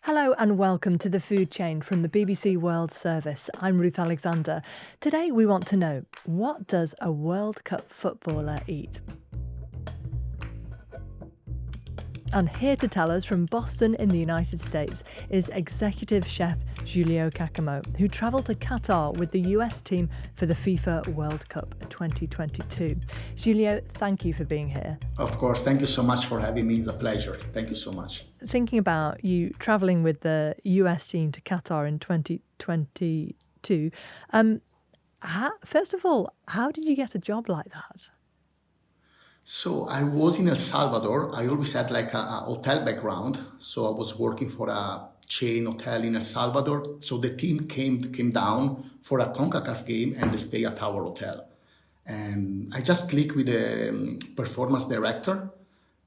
Hello and welcome to The Food Chain from the BBC World Service. I'm Ruth Alexander. Today we want to know, what does a World Cup footballer eat? And here to tell us from Boston in the United States is executive chef Julio Cacamo, who travelled to Qatar with the US team for the FIFA World Cup 2022. Julio, thank you for being here. Of course, thank you so much for having me. It's a pleasure. Thank you so much. Thinking about you travelling with the US team to Qatar in 2022, first of all, how did you get a job like that? So I was in El Salvador. I always had like a hotel background. So I was working for a chain hotel in El Salvador. So the team came down for a CONCACAF game and they stay at our hotel. And I just clicked with the performance director.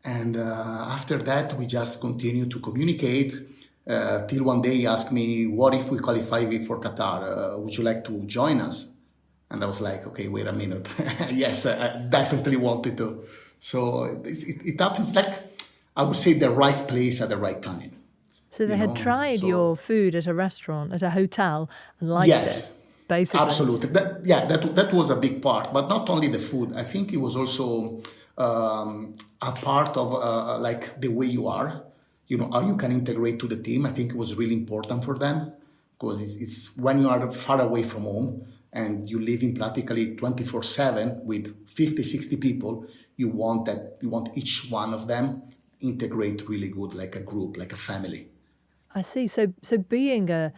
And after that, we just continued to communicate till one day he asked me, what if we qualify for Qatar? Would you like to join us? And I was like, okay, wait a minute. Yes, I definitely wanted to. So it happens like, I would say, the right place at the right time. So they had tried your food at a restaurant, at a hotel, and liked it, basically. Absolutely. That was a big part. But not only the food. I think it was also a part of like the way you are, how you can integrate to the team. I think it was really important for them because it's when you are far away from home, and you live in practically 24/7 with 50, 60 people, you want each one of them integrate really good, like a group, like a family. I see. So being a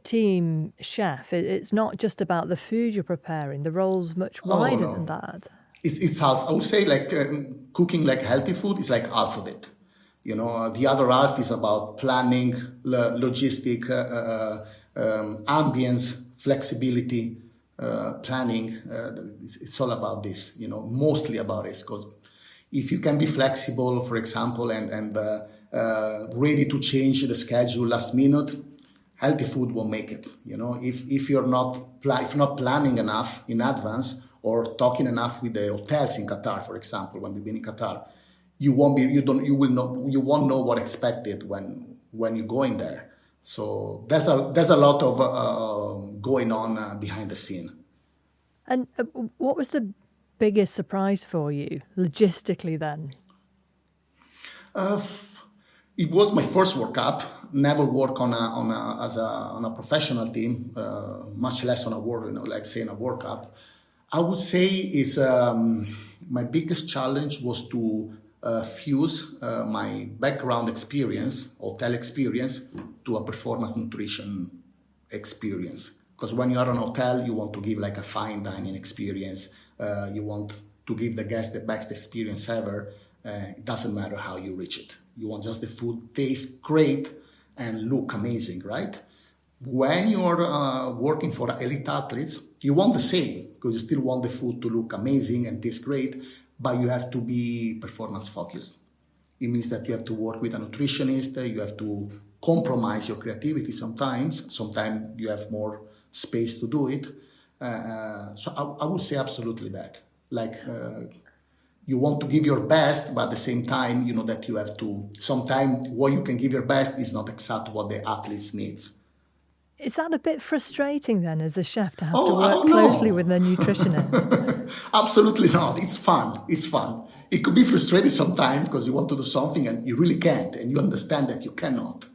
team chef, it's not just about the food you're preparing. The role's much wider than that. It's half. I would say like cooking like healthy food is like half of it. The other half is about planning, logistic, ambience, flexibility, planning. It's all about this, mostly about it. Because if you can be flexible, for example, and ready to change the schedule last minute, healthy food will make it. If you're not planning enough in advance or talking enough with the hotels in Qatar, for example, when we've been in Qatar, you won't know what expected when you're going there. So there's a lot of going on behind the scene. And what was the biggest surprise for you logistically then? It was my first World Cup. Never worked on a professional team, much less on a World, like say in a World Cup. I would say is my biggest challenge was to fuse my background experience, hotel experience, to a performance nutrition experience. Because when you are in a hotel, you want to give like a fine dining experience. You want to give the guests the best experience ever. It doesn't matter how you reach it. You want just the food taste great and look amazing, right? When you're working for elite athletes, you want the same, because you still want the food to look amazing and taste great, but you have to be performance focused. It means that you have to work with a nutritionist, you have to compromise your creativity sometimes. Sometimes you have more space to do it. So I would say absolutely that. Like you want to give your best, but at the same time, that you have to, sometimes what you can give your best is not exactly what the athletes needs. Is that a bit frustrating then as a chef to have to work closely with a nutritionist? Absolutely not. It's fun. It's fun. It could be frustrating sometimes because you want to do something and you really can't, and you understand that you cannot.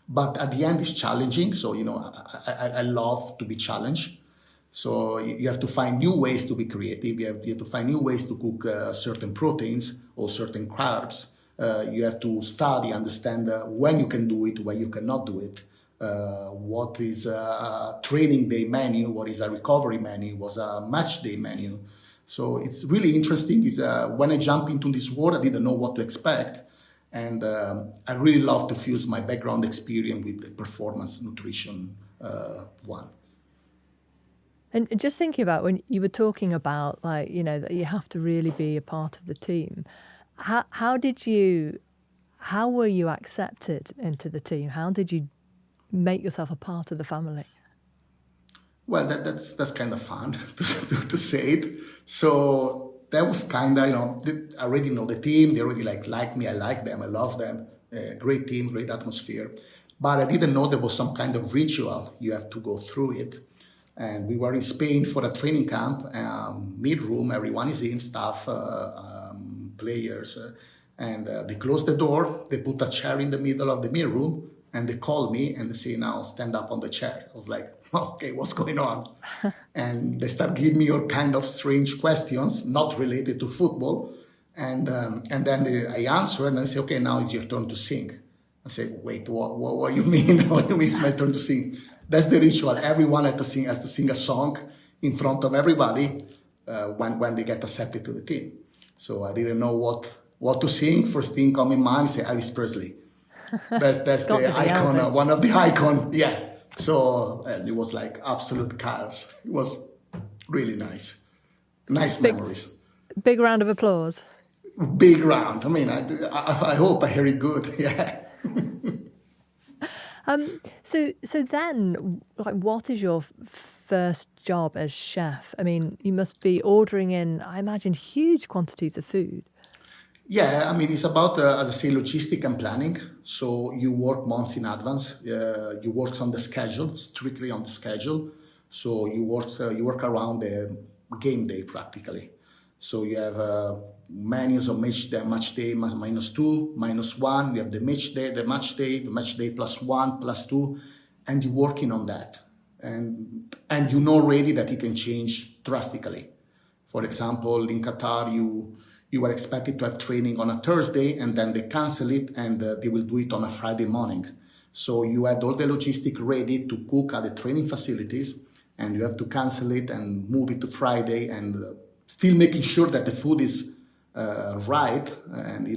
But at the end, it's challenging. So, I love to be challenged. So you have to find new ways to be creative. You have to find new ways to cook certain proteins or certain carbs. You have to study, understand when you can do it, when you cannot do it. What is a training day menu, what is a recovery menu, what's a match day menu. So it's really interesting. When I jump into this world, I didn't know what to expect. And I really love to fuse my background experience with the performance nutrition one. And just thinking about when you were talking about, that you have to really be a part of the team. How were you accepted into the team? How did you make yourself a part of the family? Well, that's kind of fun to say it. So that was kind of, I already know the team. They already like me. I like them. I love them. Great team, great atmosphere. But I didn't know there was some kind of ritual. You have to go through it. And we were in Spain for a training camp, mid-room, everyone is in, staff, players, and they close the door, they put a chair in the middle of the mid-room, and they call me and they say, now stand up on the chair. I was like, okay, what's going on? And they start giving me all kind of strange questions, not related to football. And then I answer and I say, okay, now it's your turn to sing. I say, wait, what do you mean? What do you mean it's my turn to sing? That's the ritual. Everyone has to sing a song in front of everybody when they get accepted to the team. So I didn't know what to sing. First thing come in mind, say Elvis Presley. That's the icon, one of the icon. Yeah. So it was like absolute chaos. It was really nice. Nice memories. Big round of applause. Big round. I mean, I hope I hear it good. Yeah. So then, like, what is your first job as chef? I mean, you must be ordering in, I imagine, huge quantities of food. Yeah, I mean, it's about, as I say, logistic and planning. So you work months in advance. You work on the schedule, strictly on the schedule. So you work around the game day practically. So you have menus of match day -2, -1. You have the match day, the match day +1, +2, and you're working on that. And you know already that it can change drastically. For example, in Qatar, you were expected to have training on a Thursday, and then they cancel it, and they will do it on a Friday morning. So you had all the logistic ready to cook at the training facilities, and you have to cancel it and move it to Friday, and still making sure that the food is right, and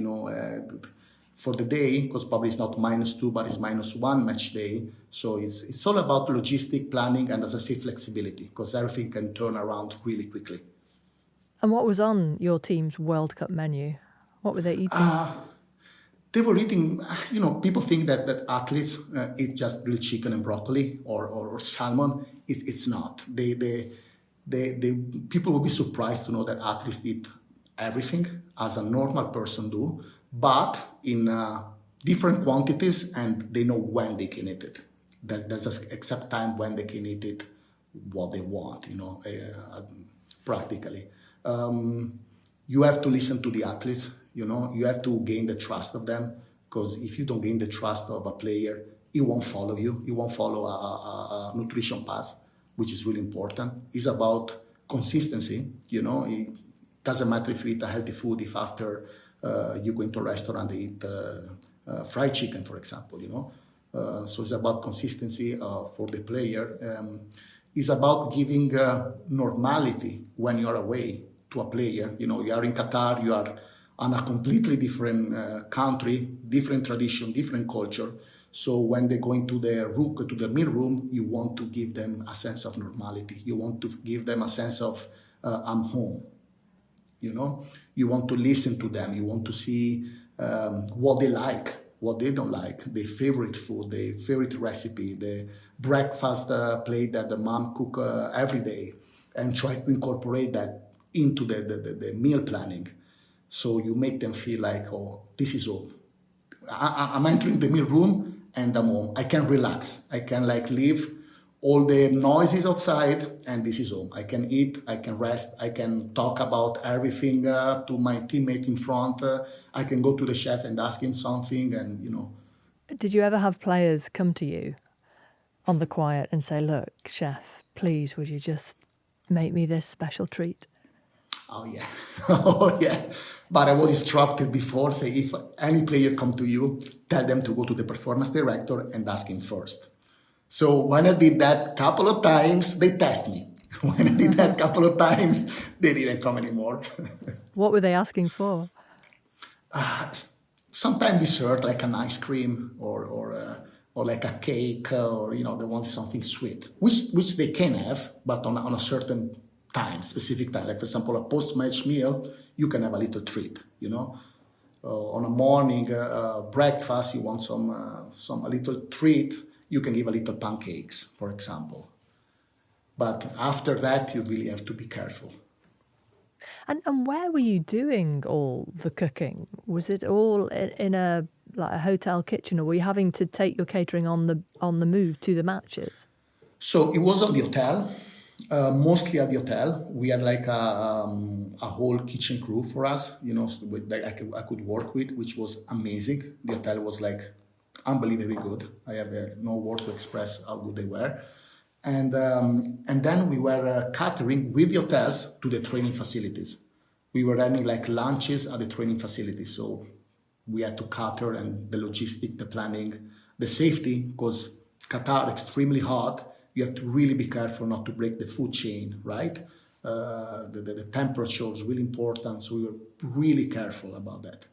for the day, because probably it's not -2, but it's -1 match day. So it's all about logistic planning and, as I say, flexibility, because everything can turn around really quickly. And what was on your team's World Cup menu? What were they eating? They were eating, people think that athletes eat just grilled chicken and broccoli or salmon. It's not. People will be surprised to know that athletes eat everything as a normal person do, but in different quantities, and they know when they can eat it. There's an exact time when they can eat it, what they want, practically. You have to listen to the athletes, you have to gain the trust of them, because if you don't gain the trust of a player, he won't follow you. He won't follow a nutrition path, which is really important. It's about consistency, It doesn't matter if you eat a healthy food, if after you go into a restaurant and eat fried chicken, for example, So it's about consistency for the player. It's about giving normality when you're away to a player. You are in Qatar, you are on a completely different country, different tradition, different culture. So when they go into the meal room, you want to give them a sense of normality. You want to give them a sense of I'm home. You want to listen to them. You want to see what they like, what they don't like, their favorite food, their favorite recipe, the breakfast plate that the mom cook every day, and try to incorporate that into the meal planning. So you make them feel like, oh, this is all. I'm entering the meal room and I'm home. I can relax. I can leave all the noises outside, and this is home. I can eat, I can rest, I can talk about everything to my teammate in front. I can go to the chef and ask him something, and Did you ever have players come to you on the quiet and say, look, chef, please, would you just make me this special treat? Oh, yeah. Oh, yeah. But I was instructed before, say, if any player come to you, tell them to go to the performance director and ask him first. So when I did that couple of times, they test me. When I did that couple of times, they didn't come anymore. What were they asking for? Sometimes dessert, like an ice cream or like a cake, or they want something sweet, which they can have, but on a certain time, specific time. Like, for example, a post-match meal, you can have a little treat. On a morning breakfast, you want a little treat. You can give a little pancakes, for example. But after that, you really have to be careful. And where were you doing all the cooking? Was it all in a like a hotel kitchen, or were you having to take your catering on the move to the matches? So it was on the hotel, mostly at the hotel. We had like a whole kitchen crew for us, so that I could work with, which was amazing. The hotel was like unbelievably good. I have no word to express how good they were. And then we were catering with the hotels to the training facilities. We were having like lunches at the training facilities. So we had to cater and the logistic, the planning, the safety, because Qatar extremely hot. You have to really be careful not to break the food chain, right? The temperature is really important, so we were really careful about that.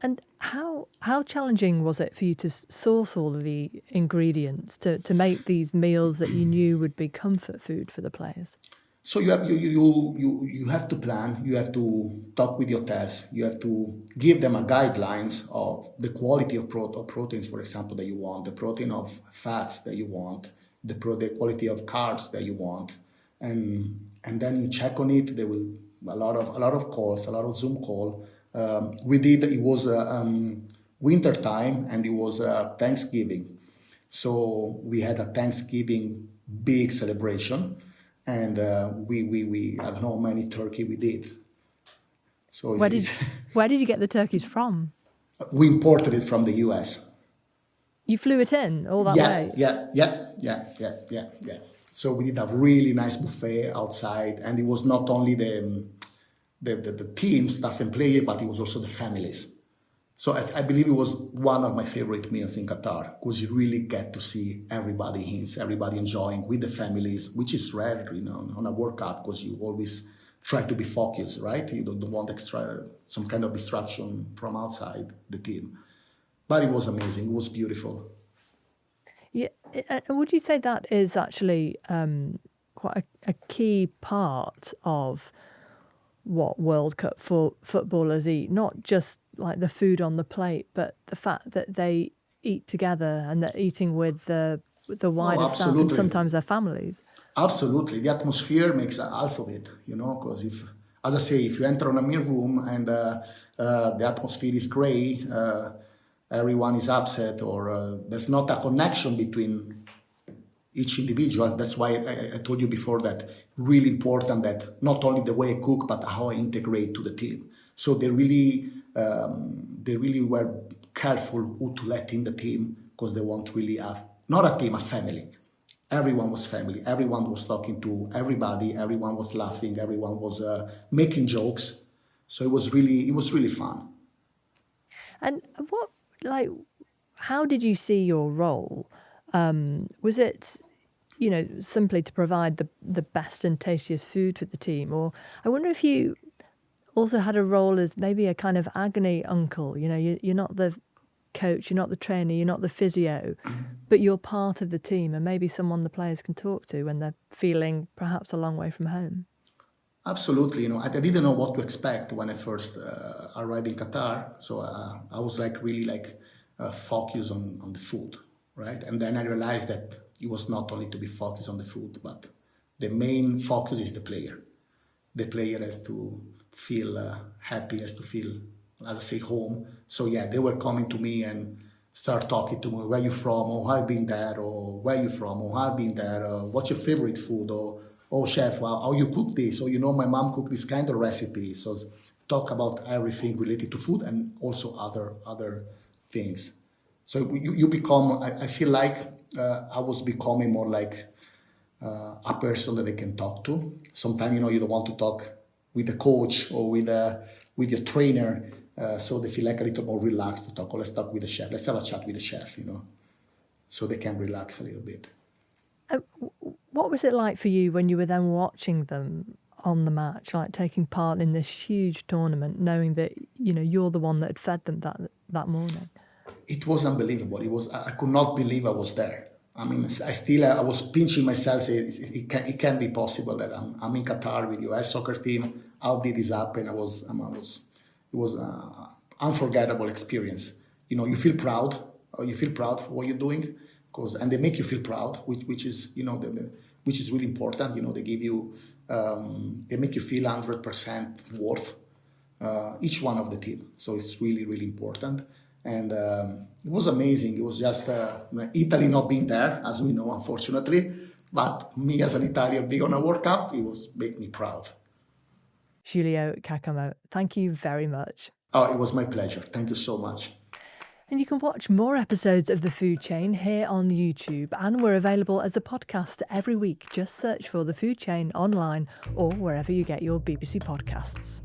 And how challenging was it for you to source all of the ingredients to make these meals that you knew would be comfort food for the players? So you have to plan. You have to talk with your hotels. You have to give them a guidelines of the quality of proteins, for example, that you want, the protein of fats that you want, the quality of carbs that you want, and then you check on it. There will a lot of calls, a lot of Zoom call. We did. It was winter time and it was Thanksgiving, so we had a Thanksgiving big celebration, and we I don't know how many turkey we did. So Where it's, did it's where did you get the turkeys from? we imported it from the U.S. You flew it in all that Yeah, way. yeah. So we did a really nice buffet outside, and it was not only the team, staff and player, but it was also the families. So I believe it was one of my favorite meals in Qatar, because you really get to see everybody enjoying with the families, which is rare, on a World Cup, because you always try to be focused, right? You don't want some kind of distraction from outside the team. But it was amazing. It was beautiful. Yeah, and would you say that is actually quite a key part of what World Cup for footballers eat? Not just like the food on the plate, but the fact that they eat together and they're eating with the Oh, wider staff and absolutely. sometimes their families. Absolutely. The atmosphere makes half of it, because as I say, if you enter on a meal room and the atmosphere is gray, everyone is upset, or there's not a connection between each individual. That's why I told you before that really important that not only the way I cook, but how I integrate to the team. So they really were careful who to let in the team, because they want really have not a team, a family. Everyone was family. Everyone was talking to everybody. Everyone was laughing. Everyone was making jokes. So it was really fun. And what, like, how did you see your role? Was it, simply to provide the best and tastiest food for the team? Or I wonder if you also had a role as maybe a kind of agony uncle. You're not the coach, you're not the trainer, you're not the physio, but you're part of the team and maybe someone the players can talk to when they're feeling perhaps a long way from home. Absolutely. I didn't know what to expect when I first arrived in Qatar. So I was like really like focused on the food, right? And then I realized that it was not only to be focused on the food, but the main focus is the player. The player has to feel happy, has to feel, as I say, home. So yeah, they were coming to me and start talking to me. Where you from? Oh, I've been there. Or where you from? Oh, I've been there. What's your favorite food? Or oh, chef, how you cook this? Or my mom cooked this kind of recipe. So talk about everything related to food and also other things. So you become. I feel like I was becoming more like a person that they can talk to. Sometimes you don't want to talk with the coach or with your trainer, so they feel like a little more relaxed to talk. Or let's talk with the chef. Let's have a chat with the chef, so they can relax a little bit. Uh, what was it like for you when you were then watching them on the match, like taking part in this huge tournament, knowing that you're the one that had fed them that morning? It was unbelievable. I could not believe I was there. I mean, I was pinching myself. Say, it can't be possible that I'm in Qatar with U.S. soccer team. How did this happen? It was an unforgettable experience. You feel proud. You feel proud for what you're doing, and they make you feel proud, which is which is really important. They give you They make you feel 100% worth each one of the team. So it's really, really important. And it was amazing. It was just Italy not being there, as we know, unfortunately. But me as an Italian being on a World Cup, it was make me proud. Giulio Caccamo, thank you very much. Oh, it was my pleasure. Thank you so much. And you can watch more episodes of The Food Chain here on YouTube, and we're available as a podcast every week. Just search for The Food Chain online or wherever you get your BBC podcasts.